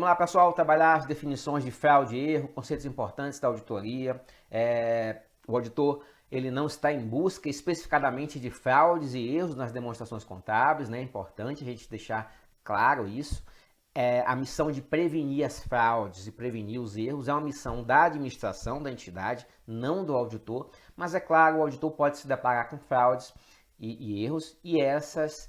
Vamos lá, pessoal, trabalhar as definições de fraude e erro, conceitos importantes da auditoria. O auditor ele não está em busca especificadamente de fraudes e erros nas demonstrações contábeis, né? É importante a gente deixar claro isso. A missão de prevenir as fraudes e prevenir os erros é uma missão da administração da entidade, não do auditor, mas é claro, o auditor pode se deparar com fraudes e erros, e essas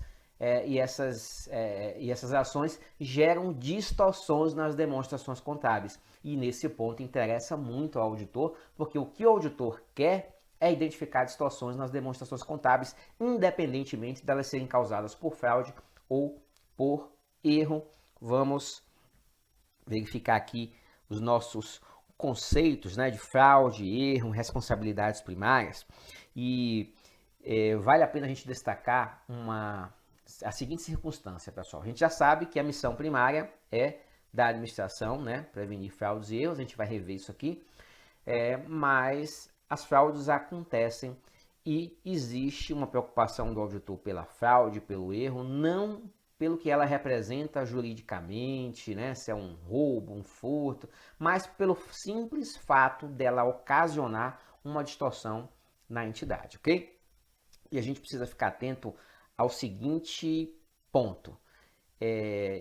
ações geram distorções nas demonstrações contábeis. E nesse ponto interessa muito ao auditor, porque o que o auditor quer é identificar distorções nas demonstrações contábeis, independentemente delas serem causadas por fraude ou por erro. Vamos verificar aqui os nossos conceitos, né, de fraude, erro, responsabilidades primárias. E vale a pena a gente destacar a seguinte circunstância, pessoal. A gente já sabe que a missão primária é da administração, né, prevenir fraudes e erros. A gente vai rever isso aqui. Mas as fraudes acontecem e existe uma preocupação do auditor pela fraude, pelo erro, não pelo que ela representa juridicamente, né, se é um roubo, um furto, mas pelo simples fato dela ocasionar uma distorção na entidade, ok? E a gente precisa ficar atento ao seguinte ponto.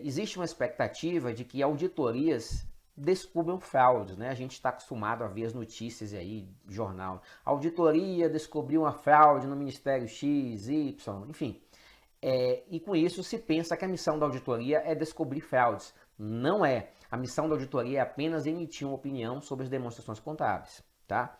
Existe uma expectativa de que auditorias descubram fraudes, né? A gente está acostumado a ver as notícias aí, jornal. A auditoria descobriu uma fraude no Ministério X, Y, enfim. E com isso se pensa que a missão da auditoria é descobrir fraudes. Não é. A missão da auditoria é apenas emitir uma opinião sobre as demonstrações contábeis, tá?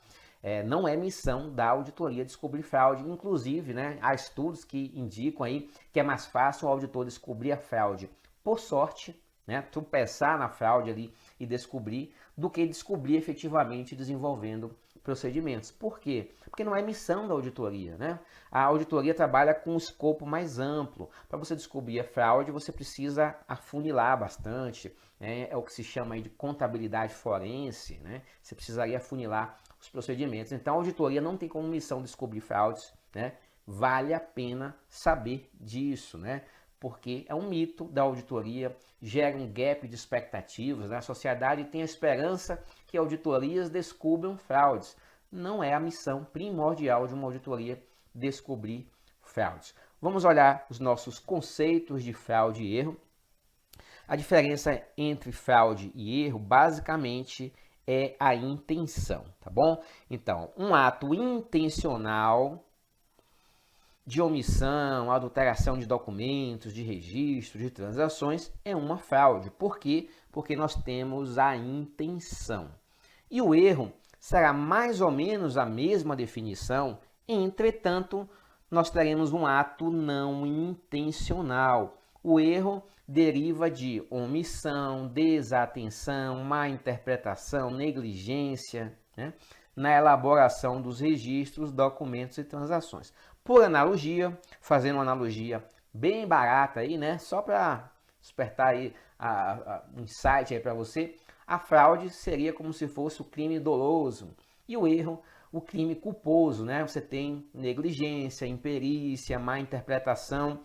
Não é missão da auditoria descobrir fraude. Inclusive, né, há estudos que indicam aí que é mais fácil o auditor descobrir a fraude por sorte, né, tropeçar na fraude ali e descobrir, do que descobrir efetivamente desenvolvendo procedimentos. Por quê? Porque não é missão da auditoria, né? A auditoria trabalha com um escopo mais amplo. Para você descobrir a fraude, você precisa afunilar bastante, né? É o que se chama aí de contabilidade forense, né? Você precisaria afunilar os procedimentos. Então, a auditoria não tem como missão descobrir fraudes, né? Vale a pena saber disso, né? Porque é um mito da auditoria, gera um gap de expectativas, né? A sociedade tem a esperança que auditorias descubram fraudes. Não é a missão primordial de uma auditoria descobrir fraudes. Vamos olhar os nossos conceitos de fraude e erro. A diferença entre fraude e erro, basicamente, é a intenção, tá bom? Então, um ato intencional de omissão, adulteração de documentos, de registro, de transações, é uma fraude. Por quê? Porque nós temos a intenção. E o erro será mais ou menos a mesma definição, entretanto, nós teremos um ato não intencional. O erro deriva de omissão, desatenção, má interpretação, negligência, né, na elaboração dos registros, documentos e transações. Por analogia, fazendo uma analogia bem barata aí, né, só para despertar aí um insight aí para você, a fraude seria como se fosse o crime doloso e o erro o crime culposo, né? Você tem negligência, imperícia, má interpretação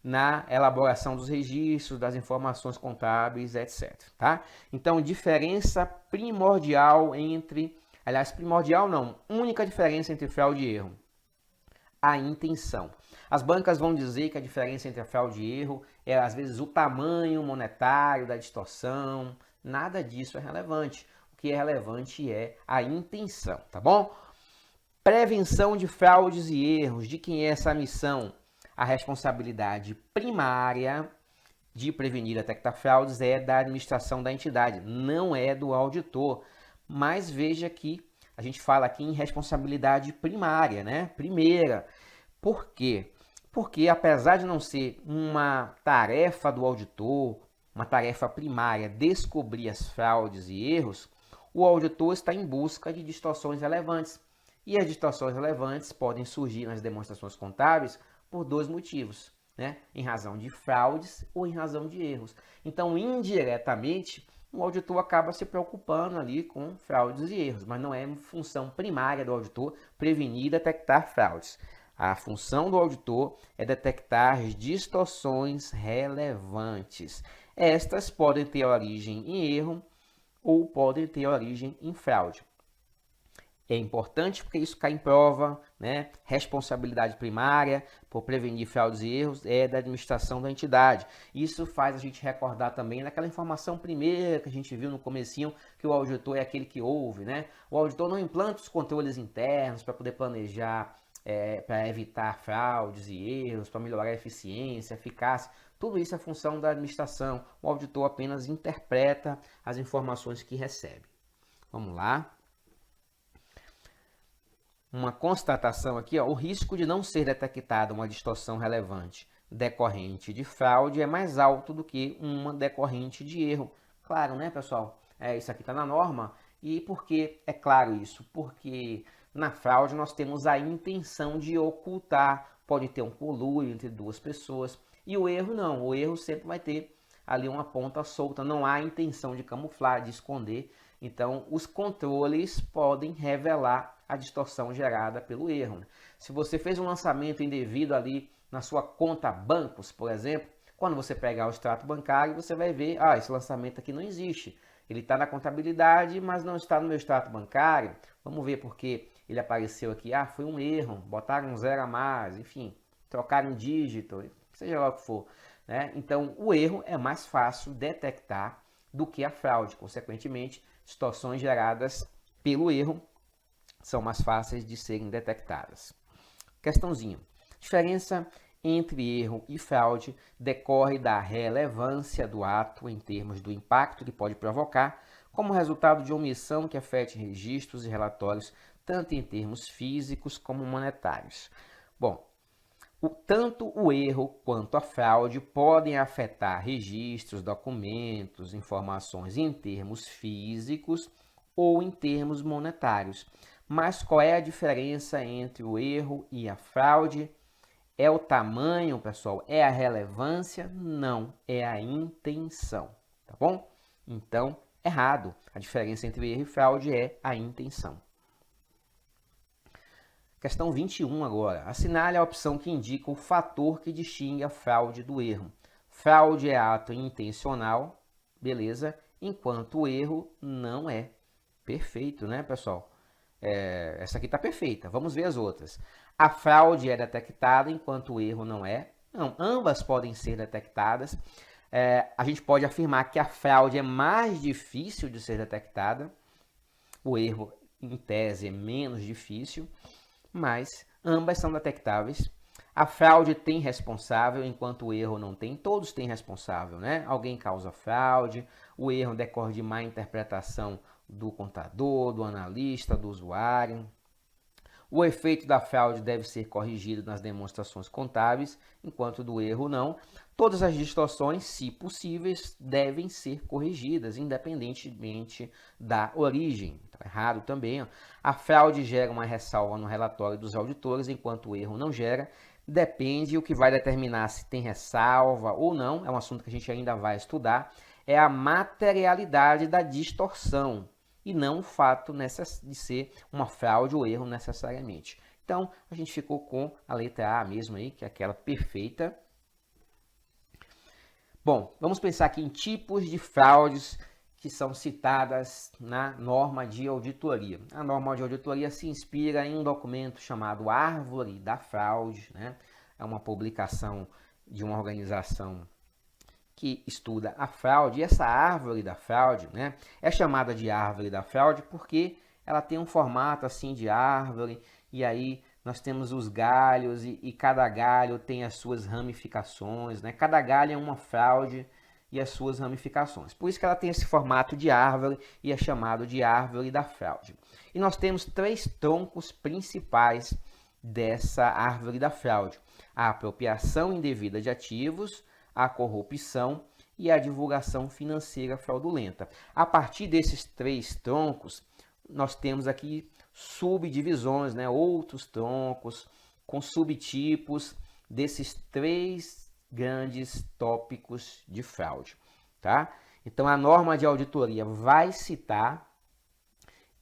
na elaboração dos registros, das informações contábeis, etc. Tá? Então, diferença primordial entre... Aliás, primordial não, única diferença entre fraude e erro. A intenção. As bancas vão dizer que a diferença entre a fraude e erro é, às vezes, o tamanho monetário da distorção. Nada disso é relevante. O que é relevante é a intenção, tá bom? Prevenção de fraudes e erros. De quem é essa missão? A responsabilidade primária de prevenir e detectar fraudes é da administração da entidade, não é do auditor. Mas veja que a gente fala aqui em responsabilidade primária, né? Primeira. Por quê? Porque apesar de não ser uma tarefa do auditor, uma tarefa primária, descobrir as fraudes e erros, o auditor está em busca de distorções relevantes. E as distorções relevantes podem surgir nas demonstrações contábeis por dois motivos, né? Em razão de fraudes ou em razão de erros. Então, indiretamente, o auditor acaba se preocupando ali com fraudes e erros, mas não é função primária do auditor prevenir e detectar fraudes. A função do auditor é detectar distorções relevantes. Estas podem ter origem em erro ou podem ter origem em fraude. É importante porque isso cai em prova, né? Responsabilidade primária por prevenir fraudes e erros é da administração da entidade. Isso faz a gente recordar também daquela informação primeira que a gente viu no comecinho, que o auditor é aquele que ouve, né? O auditor não implanta os controles internos para poder planejar, para evitar fraudes e erros, para melhorar a eficiência, a eficácia. Tudo isso é função da administração. O auditor apenas interpreta as informações que recebe. Vamos lá. Uma constatação aqui, ó, o risco de não ser detectada uma distorção relevante decorrente de fraude é mais alto do que uma decorrente de erro. Claro, né, pessoal? Isso aqui está na norma. E por que é claro isso? Porque na fraude nós temos a intenção de ocultar, pode ter um conluio entre duas pessoas. E o erro não, o erro sempre vai ter ali uma ponta solta, não há intenção de camuflar, de esconder. Então, os controles podem revelar a distorção gerada pelo erro. Se você fez um lançamento indevido ali na sua conta bancos, por exemplo, quando você pegar o extrato bancário, você vai ver, esse lançamento aqui não existe. Ele está na contabilidade, mas não está no meu extrato bancário. Vamos ver porque ele apareceu aqui. Foi um erro, botaram um zero a mais, enfim, trocaram um dígito, seja lá o que for, né? Então, o erro é mais fácil detectar do que a fraude. Consequentemente, distorções geradas pelo erro são mais fáceis de serem detectadas. Questãozinha. Diferença entre erro e fraude decorre da relevância do ato em termos do impacto que pode provocar, como resultado de omissão que afete registros e relatórios, tanto em termos físicos como monetários. Bom, tanto o erro quanto a fraude podem afetar registros, documentos, informações em termos físicos ou em termos monetários. Mas qual é a diferença entre o erro e a fraude? É o tamanho, pessoal? É a relevância? Não, é a intenção, tá bom? Então, errado. A diferença entre erro e fraude é a intenção. Questão 21 agora. Assinale a opção que indica o fator que distingue a fraude do erro. Fraude é ato intencional, beleza? Enquanto o erro não é. Perfeito, né, pessoal? Essa aqui está perfeita. Vamos ver as outras. A fraude é detectada enquanto o erro não é. Não, ambas podem ser detectadas. A gente pode afirmar que a fraude é mais difícil de ser detectada. O erro, em tese, é menos difícil. Mas ambas são detectáveis. A fraude tem responsável, enquanto o erro não tem. Todos têm responsável, né? Alguém causa fraude, o erro decorre de má interpretação do contador, do analista, do usuário. O efeito da fraude deve ser corrigido nas demonstrações contábeis, enquanto do erro não. Todas as distorções, se possíveis, devem ser corrigidas, independentemente da origem. Está errado também. Ó. A fraude gera uma ressalva no relatório dos auditores, enquanto o erro não gera. Depende, o que vai determinar se tem ressalva ou não, é um assunto que a gente ainda vai estudar, é a materialidade da distorção e não o fato de ser uma fraude ou erro necessariamente. Então, a gente ficou com a letra A mesmo aí, que é aquela perfeita. Bom, vamos pensar aqui em tipos de fraudes que são citadas na norma de auditoria. A norma de auditoria se inspira em um documento chamado Árvore da Fraude, né? É uma publicação de uma organização que estuda a fraude, e essa árvore da fraude, né, é chamada de árvore da fraude porque ela tem um formato assim de árvore, e aí nós temos os galhos, e cada galho tem as suas ramificações, né? Cada galho é uma fraude e as suas ramificações. Por isso que ela tem esse formato de árvore e é chamado de árvore da fraude. E nós temos 3 troncos principais dessa árvore da fraude: a apropriação indevida de ativos, a corrupção e a divulgação financeira fraudulenta. A partir desses 3 troncos, nós temos aqui subdivisões, né? Outros troncos com subtipos desses 3 grandes tópicos de fraude, tá? Então, a norma de auditoria vai citar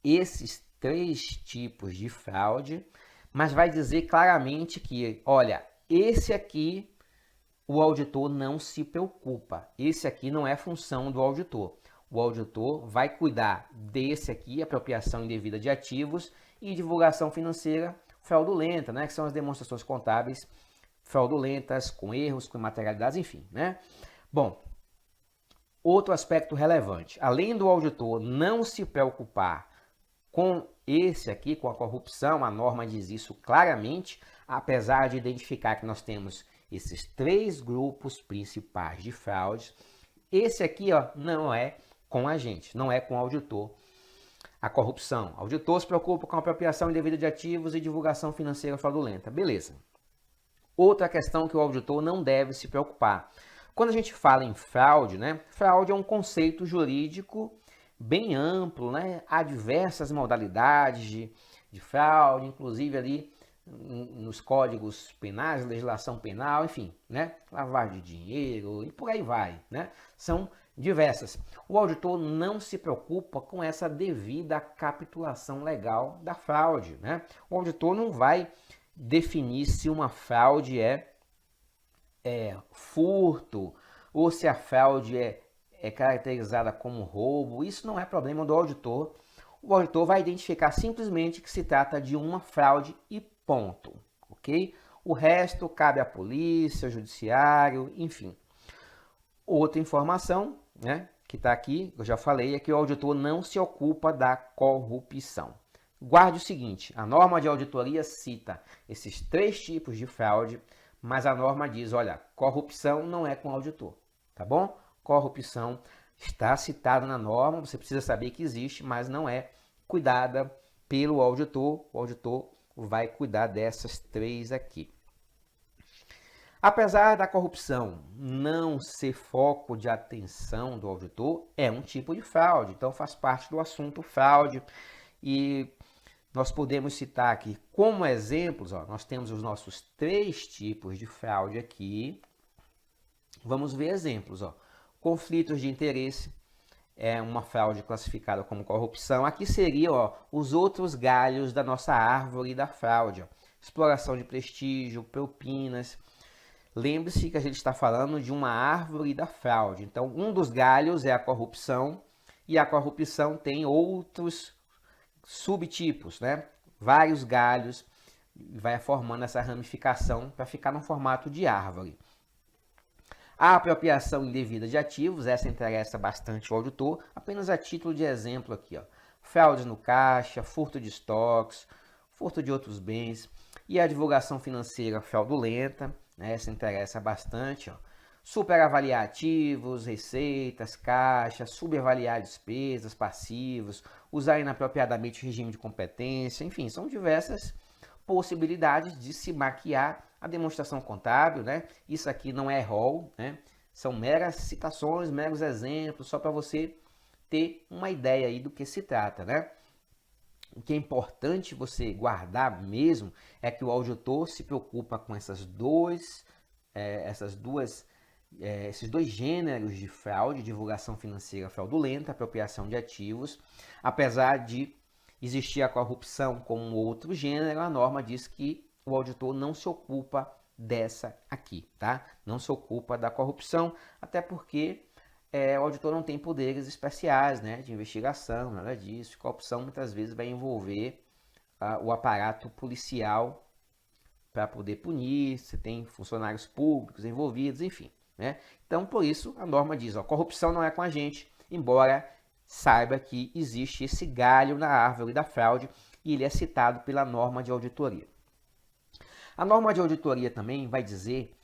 esses 3 tipos de fraude, mas vai dizer claramente que, olha, esse aqui o auditor não se preocupa. Esse aqui não é função do auditor. O auditor vai cuidar desse aqui, apropriação indevida de ativos, e divulgação financeira fraudulenta, né? Que são as demonstrações contábeis fraudulentas, com erros, com imaterialidades, enfim, né? Bom, outro aspecto relevante, além do auditor não se preocupar com esse aqui, com a corrupção, a norma diz isso claramente, apesar de identificar que nós temos esses 3 grupos principais de fraudes, esse aqui, ó, não é com a gente, não é com o auditor. A corrupção. O auditor se preocupa com a apropriação indevida de ativos e divulgação financeira fraudulenta. Beleza. Outra questão que o auditor não deve se preocupar. Quando a gente fala em fraude, né? Fraude é um conceito jurídico bem amplo, né? Há diversas modalidades de fraude, inclusive ali nos códigos penais, legislação penal, enfim, né? Lavagem de dinheiro e por aí vai, né? São diversas. O auditor não se preocupa com essa devida capitulação legal da fraude, né? O auditor não vai definir se uma fraude é furto ou se a fraude é caracterizada como roubo. Isso não é problema do auditor. O auditor vai identificar simplesmente que se trata de uma fraude e ponto, ok? O resto cabe à polícia, ao judiciário, enfim. Outra informação, né, que está aqui, eu já falei, é que o auditor não se ocupa da corrupção. Guarde o seguinte, a norma de auditoria cita esses 3 tipos de fraude, mas a norma diz, olha, corrupção não é com o auditor, tá bom? Corrupção está citada na norma, você precisa saber que existe, mas não é cuidada pelo auditor. O auditor vai cuidar dessas 3 aqui. Apesar da corrupção não ser foco de atenção do auditor, é um tipo de fraude, então faz parte do assunto fraude. E nós podemos citar aqui como exemplos, ó, nós temos os nossos 3 tipos de fraude aqui. Vamos ver exemplos, ó. Conflitos de interesse é uma fraude classificada como corrupção. Aqui seriam, ó, os outros galhos da nossa árvore da fraude, ó. Exploração de prestígio, propinas. Lembre-se que a gente está falando de uma árvore da fraude. Então, um dos galhos é a corrupção e a corrupção tem outros subtipos, né? Vários galhos, vai formando essa ramificação para ficar no formato de árvore. A apropriação indevida de ativos, essa interessa bastante o auditor, apenas a título de exemplo aqui, ó. Fraudes no caixa, furto de estoques, furto de outros bens e a divulgação financeira fraudulenta, né? Essa interessa bastante, ó. Superavaliar ativos, receitas, caixas, subavaliar despesas, passivos, usar inapropriadamente o regime de competência, enfim, são diversas possibilidades de se maquiar a demonstração contábil, né? Isso aqui não é rol, né? São meras citações, meros exemplos, só para você ter uma ideia aí do que se trata, né? O que é importante você guardar mesmo é que o auditor se preocupa com esses dois gêneros de fraude, divulgação financeira fraudulenta, apropriação de ativos. Apesar de existir a corrupção como um outro gênero, a norma diz que o auditor não se ocupa dessa aqui, tá? Não se ocupa da corrupção, até porque o auditor não tem poderes especiais, né, de investigação, nada disso. Corrupção muitas vezes vai envolver o aparato policial para poder punir, você tem funcionários públicos envolvidos, enfim, né? Então, por isso, a norma diz, ó, corrupção não é com a gente, embora saiba que existe esse galho na árvore da fraude e ele é citado pela norma de auditoria. A norma de auditoria também vai dizer,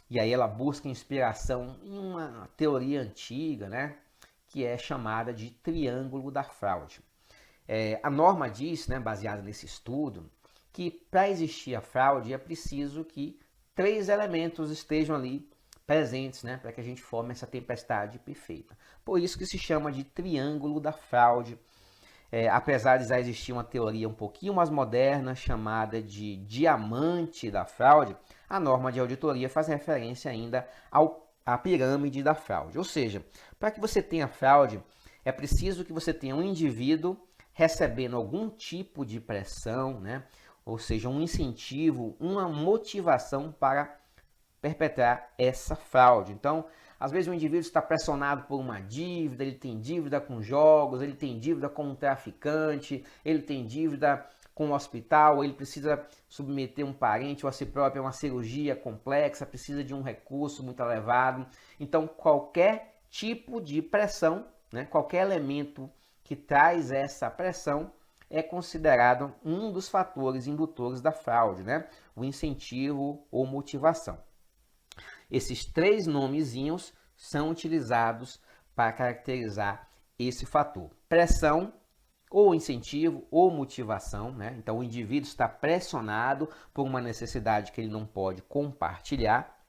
e aí ela busca inspiração em uma teoria antiga, né, que é chamada de triângulo da fraude. A norma diz, né, baseada nesse estudo, que para existir a fraude é preciso que 3 elementos estejam ali presentes, né, para que a gente forme essa tempestade perfeita. Por isso que se chama de triângulo da fraude. Apesar de já existir uma teoria um pouquinho mais moderna chamada de diamante da fraude, a norma de auditoria faz referência ainda à pirâmide da fraude. Ou seja, para que você tenha fraude, é preciso que você tenha um indivíduo recebendo algum tipo de pressão, né? Ou seja, um incentivo, uma motivação para perpetrar essa fraude. Então, às vezes o indivíduo está pressionado por uma dívida, ele tem dívida com jogos, ele tem dívida com um traficante, ele tem dívida com o hospital, ele precisa submeter um parente ou a si próprio a uma cirurgia complexa, precisa de um recurso muito elevado. Então, qualquer tipo de pressão, né, qualquer elemento que traz essa pressão é considerado um dos fatores indutores da fraude, né? O incentivo ou motivação. Esses 3 nomezinhos são utilizados para caracterizar esse fator. Pressão, ou incentivo, ou motivação, né? Então o indivíduo está pressionado por uma necessidade que ele não pode compartilhar.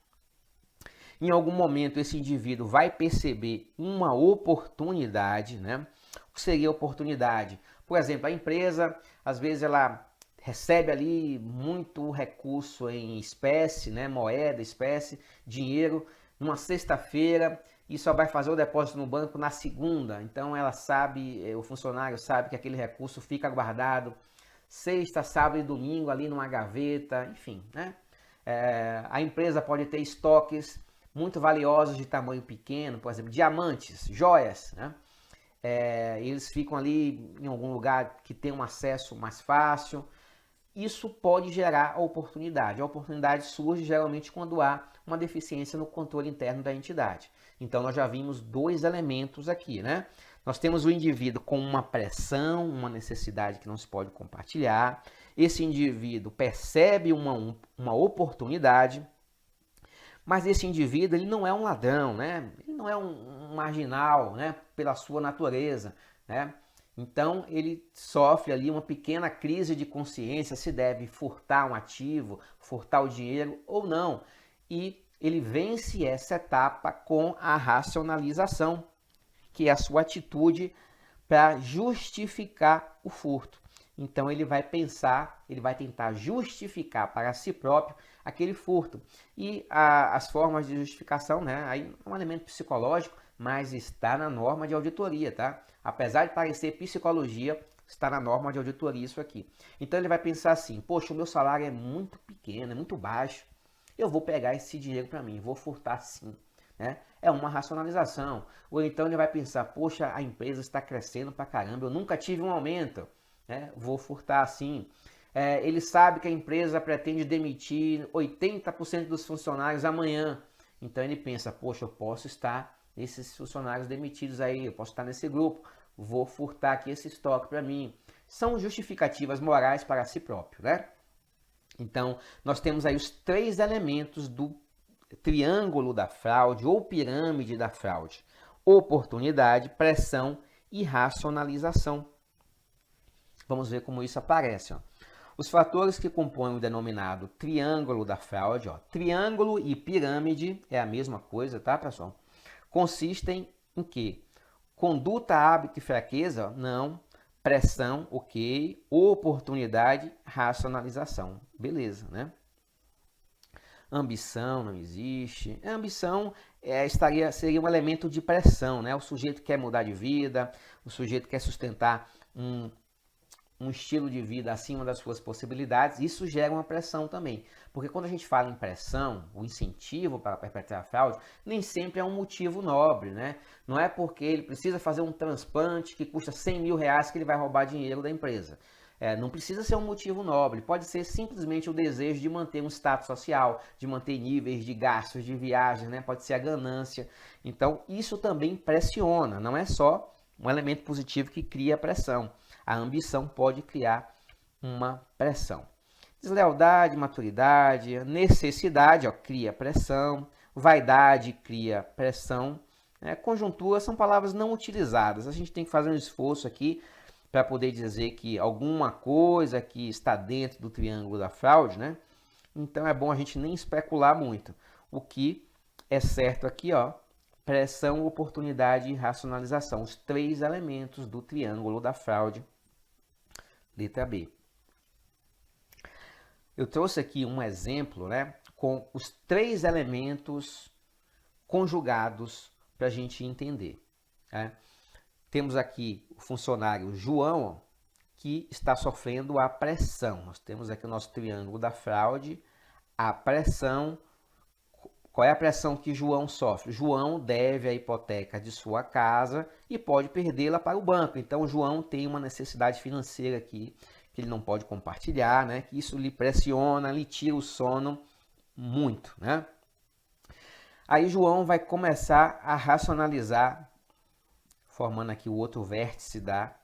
Em algum momento esse indivíduo vai perceber uma oportunidade, né? O que seria oportunidade? Por exemplo, a empresa, às vezes ela recebe ali muito recurso em espécie, né? Moeda, espécie, dinheiro, numa sexta-feira, e só vai fazer o depósito no banco na segunda. Então ela sabe, o funcionário sabe que aquele recurso fica guardado sexta, sábado e domingo ali numa gaveta, enfim, né? A empresa pode ter estoques muito valiosos de tamanho pequeno, por exemplo, diamantes, joias, né? Eles ficam ali em algum lugar que tem um acesso mais fácil. Isso pode gerar a oportunidade. A oportunidade surge geralmente quando há uma deficiência no controle interno da entidade. Então nós já vimos 2 elementos aqui, né? Nós temos o indivíduo com uma pressão, uma necessidade que não se pode compartilhar. Esse indivíduo percebe uma oportunidade, mas esse indivíduo ele não é um ladrão, né? Ele não é um marginal, né? Pela sua natureza, né? Então ele sofre ali uma pequena crise de consciência se deve furtar um ativo, furtar o dinheiro ou não. E ele vence essa etapa com a racionalização, que é a sua atitude para justificar o furto. Então ele vai pensar, ele vai tentar justificar para si próprio aquele furto. E as formas de justificação, né? Aí é um elemento psicológico, mas está na norma de auditoria, tá? Apesar de parecer psicologia, está na norma de auditoria isso aqui. Então ele vai pensar assim, poxa, o meu salário é muito pequeno, é muito baixo, eu vou pegar esse dinheiro para mim, vou furtar sim, né? É uma racionalização. Ou então ele vai pensar, poxa, a empresa está crescendo pra caramba, eu nunca tive um aumento, né? Vou furtar sim. Ele sabe que a empresa pretende demitir 80% dos funcionários amanhã, então ele pensa, poxa, eu posso estar esses funcionários demitidos aí, eu posso estar nesse grupo, vou furtar aqui esse estoque para mim. São justificativas morais para si próprio, né? Então, nós temos aí os 3 elementos do triângulo da fraude ou pirâmide da fraude: oportunidade, pressão e racionalização. Vamos ver como isso aparece, ó. Os fatores que compõem o denominado triângulo da fraude, ó, triângulo e pirâmide é a mesma coisa, tá, pessoal? Consistem em quê? Conduta, hábito e fraqueza? Não. Pressão, ok. Oportunidade, racionalização. Beleza, né? Ambição não existe. A ambição seria um elemento de pressão, né? O sujeito quer mudar de vida, o sujeito quer sustentar um estilo de vida acima das suas possibilidades, isso gera uma pressão também. Porque quando a gente fala em pressão, o incentivo para perpetrar a fraude, nem sempre é um motivo nobre, né? Não é porque ele precisa fazer um transplante que custa 100 mil reais que ele vai roubar dinheiro da empresa. Não precisa ser um motivo nobre, pode ser simplesmente o desejo de manter um status social, de manter níveis de gastos, de viagem, né? Pode ser a ganância. Então, isso também pressiona, não é só um elemento positivo que cria pressão. A ambição pode criar uma pressão. Deslealdade, maturidade, necessidade, ó, cria pressão. Vaidade cria pressão. Conjuntura são palavras não utilizadas. A gente tem que fazer um esforço aqui para poder dizer que alguma coisa que está dentro do triângulo da fraude, né? Então é bom a gente nem especular muito. O que é certo aqui, ó, pressão, oportunidade e racionalização, os 3 elementos do triângulo da fraude. Letra B. Eu trouxe aqui um exemplo, né, com os 3 elementos conjugados para a gente entender, né? Temos aqui o funcionário João, que está sofrendo a pressão. Nós temos aqui o nosso triângulo da fraude, a pressão, Qual é a pressão que João sofre? João deve a hipoteca de sua casa e pode perdê-la para o banco. Então, João tem uma necessidade financeira aqui que ele não pode compartilhar, né? Que isso lhe pressiona, lhe tira o sono muito, né? Aí João vai começar a racionalizar, formando aqui o outro vértice da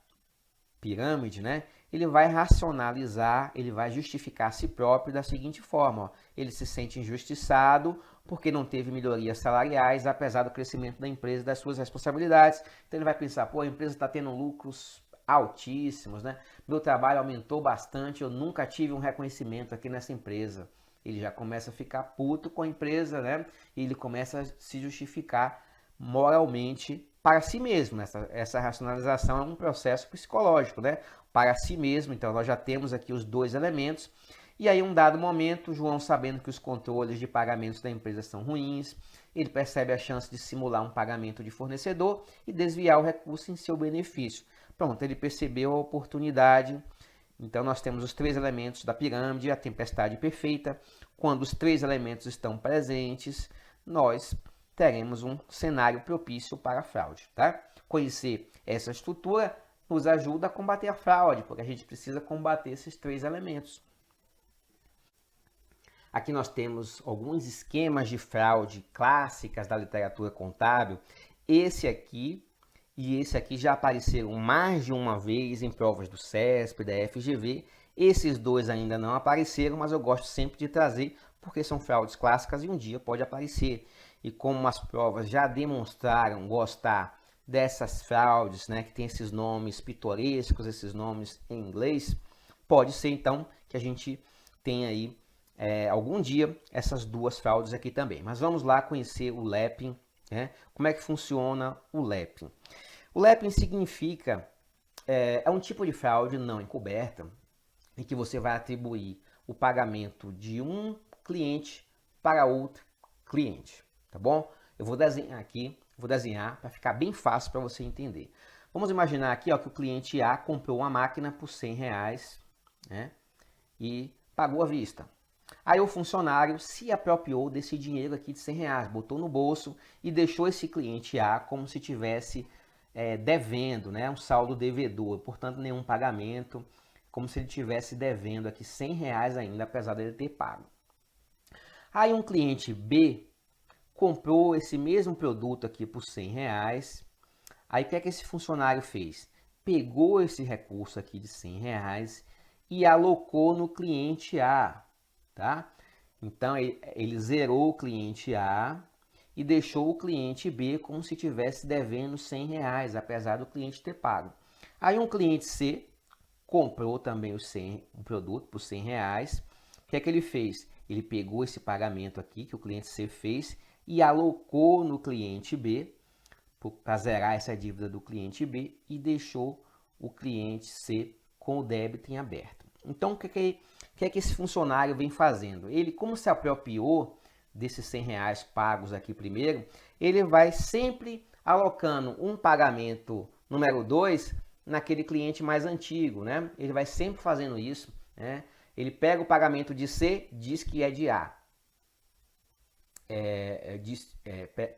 pirâmide, né? Ele vai racionalizar, ele vai justificar a si próprio da seguinte forma, ó. Ele se sente injustiçado porque não teve melhorias salariais, apesar do crescimento da empresa e das suas responsabilidades. Então ele vai pensar, pô, a empresa está tendo lucros altíssimos, né? Meu trabalho aumentou bastante, eu nunca tive um reconhecimento aqui nessa empresa. Ele já começa a ficar puto com a empresa, né? E ele começa a se justificar moralmente para si mesmo. Essa racionalização é um processo psicológico, né? Para si mesmo. Então nós já temos aqui os dois elementos. E aí, em um dado momento, João, sabendo que os controles de pagamentos da empresa são ruins, ele percebe a chance de simular um pagamento de fornecedor e desviar o recurso em seu benefício. Pronto, ele percebeu a oportunidade. Então nós temos os três elementos da pirâmide, a tempestade perfeita. Quando os três elementos estão presentes, nós teremos um cenário propício para a fraude, tá? Conhecer essa estrutura nos ajuda a combater a fraude, porque a gente precisa combater esses três elementos. Aqui nós temos alguns esquemas de fraude clássicas da literatura contábil. Esse aqui e esse aqui já apareceram mais de uma vez em provas do CESP, da FGV. Esses dois ainda não apareceram, mas eu gosto sempre de trazer porque são fraudes clássicas e um dia pode aparecer. E como as provas já demonstraram gostar dessas fraudes, né, que tem esses nomes pitorescos, esses nomes em inglês, pode ser então que a gente tenha aí algum dia essas duas fraudes aqui também. Mas vamos lá conhecer o lapping, né? Como é que funciona o lapping? O lapping significa, é um tipo de fraude não encoberta, em que você vai atribuir o pagamento de um cliente para outro cliente, tá bom? Eu vou desenhar aqui, para ficar bem fácil para você entender. Vamos imaginar aqui, ó, que o cliente A comprou uma máquina por R$100, né, e pagou à vista. Aí o funcionário se apropriou desse dinheiro aqui de R$100, botou no bolso e deixou esse cliente A como se tivesse devendo, né, um saldo devedor, portanto nenhum pagamento, como se ele estivesse devendo aqui R$100 ainda, apesar dele ter pago. Aí um cliente B comprou esse mesmo produto aqui por R$100. Aí o que é que esse funcionário fez? Pegou esse recurso aqui de R$100 e alocou no cliente A, tá? Então ele zerou o cliente A e deixou o cliente B como se estivesse devendo R$100, apesar do cliente ter pago. Aí um cliente C comprou também o produto por R$100. O que é que ele fez? Ele pegou esse pagamento aqui que o cliente C fez e alocou no cliente B para zerar essa dívida do cliente B e deixou o cliente C com o débito em aberto. Então, o que é que esse funcionário vem fazendo? Ele, como se apropriou desses R$100 pagos aqui primeiro, ele vai sempre alocando um pagamento número 2 naquele cliente mais antigo, né? Ele vai sempre fazendo isso, né? Ele pega o pagamento de C, diz que é de A.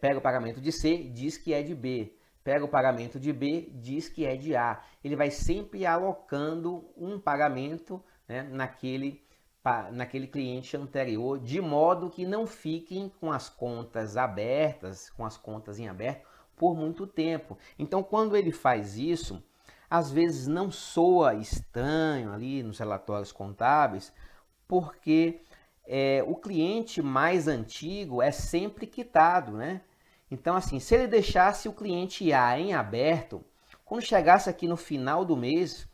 Pega o pagamento de C, diz que é de B. Pega o pagamento de B, diz que é de A. Ele vai sempre alocando um pagamento, né, naquele cliente anterior, de modo que não fiquem com as contas abertas, com as contas em aberto, por muito tempo. Então, quando ele faz isso, às vezes não soa estranho ali nos relatórios contábeis, porque o cliente mais antigo é sempre quitado, né? Então, assim, se ele deixasse o cliente A em aberto, quando chegasse aqui no final do mês,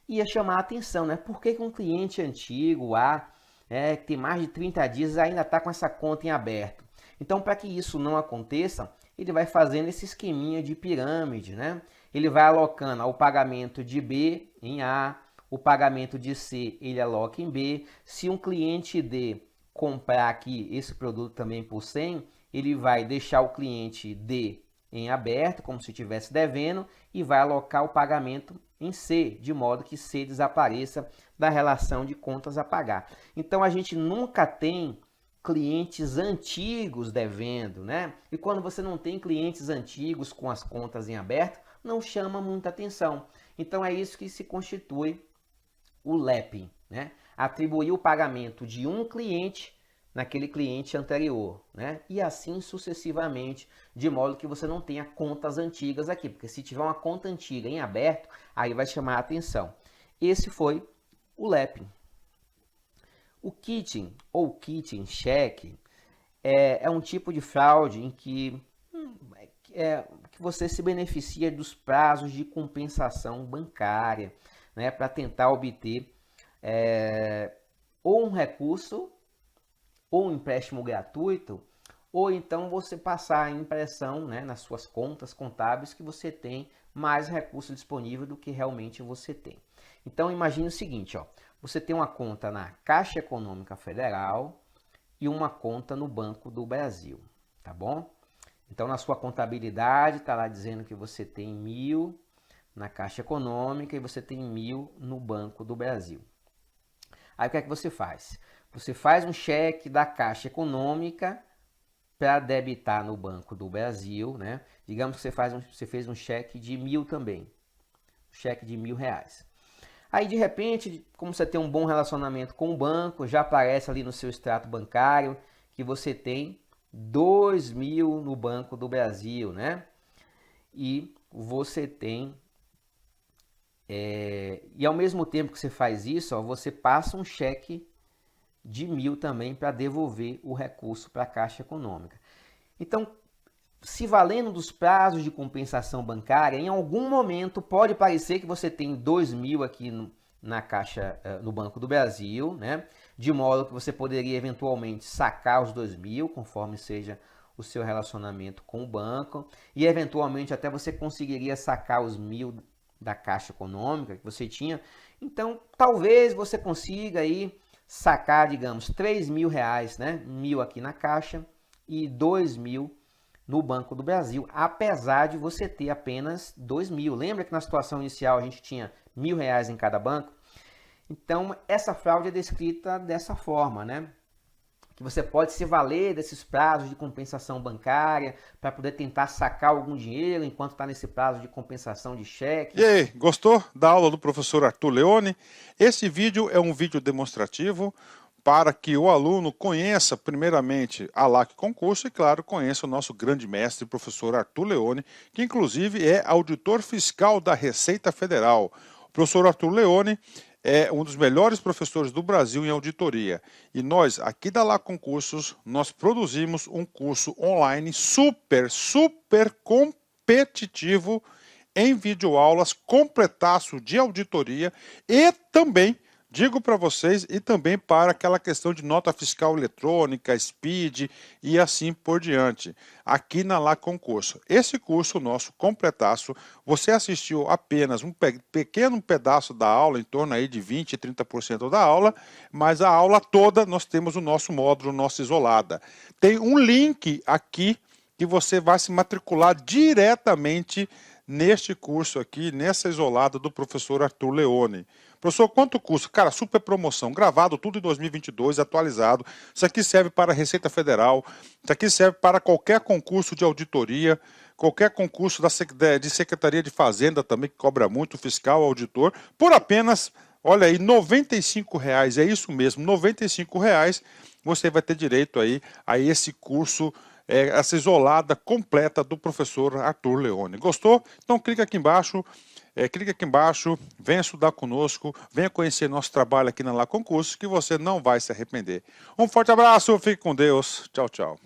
ia chamar a atenção, né? Por que um cliente antigo, A, que tem mais de 30 dias, ainda está com essa conta em aberto? Então, para que isso não aconteça, ele vai fazendo esse esqueminha de pirâmide, né? Ele vai alocando o pagamento de B em A, o pagamento de C ele aloca em B. Se um cliente D comprar aqui esse produto também por 100, ele vai deixar o cliente D em aberto, como se estivesse devendo, e vai alocar o pagamento em C, de modo que C desapareça da relação de contas a pagar. Então a gente nunca tem clientes antigos devendo, né? E quando você não tem clientes antigos com as contas em aberto, não chama muita atenção. Então é isso que se constitui o LEPIN, né? Atribuir o pagamento de um cliente naquele cliente anterior, né? E assim sucessivamente, de modo que você não tenha contas antigas aqui, porque se tiver uma conta antiga em aberto, aí vai chamar a atenção. Esse foi o LEPIN. O kitting ou kitting check é um tipo de fraude em que você se beneficia dos prazos de compensação bancária, né, para tentar obter ou um recurso, ou um empréstimo gratuito, ou então você passar a impressão, né, nas suas contas contábeis que você tem mais recurso disponível do que realmente você tem. Então imagine o seguinte, ó, você tem uma conta na Caixa Econômica Federal e uma conta no Banco do Brasil, tá bom? Então na sua contabilidade está lá dizendo que você tem 1.000 na Caixa Econômica e você tem 1.000 no Banco do Brasil. Aí o que é que você faz? Você faz um cheque da Caixa Econômica para debitar no Banco do Brasil, né? Digamos que você fez um cheque de 1.000 também, um cheque de R$1.000. Aí de repente, como você tem um bom relacionamento com o banco, já aparece ali no seu extrato bancário que você tem 2.000 no Banco do Brasil, né? E você tem e ao mesmo tempo que você faz isso, ó, você passa um cheque de 1.000 também para devolver o recurso para a Caixa Econômica. Então, se valendo dos prazos de compensação bancária, em algum momento pode parecer que você tem 2.000 aqui na Caixa, no Banco do Brasil, né? De modo que você poderia eventualmente sacar os 2.000, conforme seja o seu relacionamento com o banco, e eventualmente até você conseguiria sacar os 1.000 da Caixa Econômica que você tinha. Então, talvez você consiga aí sacar, digamos, R$3.000, né? 1.000 aqui na Caixa e 2.000 no Banco do Brasil, apesar de você ter apenas 2.000. Lembra que na situação inicial a gente tinha R$1.000 em cada banco? Então, essa fraude é descrita dessa forma, né? Que você pode se valer desses prazos de compensação bancária para poder tentar sacar algum dinheiro enquanto está nesse prazo de compensação de cheque. E aí, gostou da aula do professor Arthur Leone? Esse vídeo é um vídeo demonstrativo para que o aluno conheça primeiramente a LAC Concurso e, claro, conheça o nosso grande mestre, professor Arthur Leone, que inclusive é auditor fiscal da Receita Federal. O professor Arthur Leone é um dos melhores professores do Brasil em auditoria. E nós, aqui da LAC Concursos, nós produzimos um curso online super competitivo em videoaulas, completaço de auditoria e também, digo para vocês, e também para aquela questão de nota fiscal eletrônica, SPID e assim por diante, aqui na LAC Concurso. Esse curso nosso, completaço, você assistiu apenas um pequeno pedaço da aula, em torno aí de 20% 30% da aula, mas a aula toda nós temos o nosso módulo, nossa isolada. Tem um link aqui que você vai se matricular diretamente neste curso aqui, nessa isolada do professor Arthur Leone. Professor, quanto custa? Cara, super promoção, gravado tudo em 2022, atualizado. Isso aqui serve para a Receita Federal, isso aqui serve para qualquer concurso de auditoria, qualquer concurso de Secretaria de Fazenda também, que cobra muito, fiscal, auditor, por apenas, olha aí, R$95, é isso mesmo, R$95, você vai ter direito aí a esse curso, essa isolada completa do professor Arthur Leone. Gostou? Então clica aqui embaixo, venha estudar conosco, venha conhecer nosso trabalho aqui na LAC Concursos, que você não vai se arrepender. Um forte abraço, fique com Deus, tchau, tchau.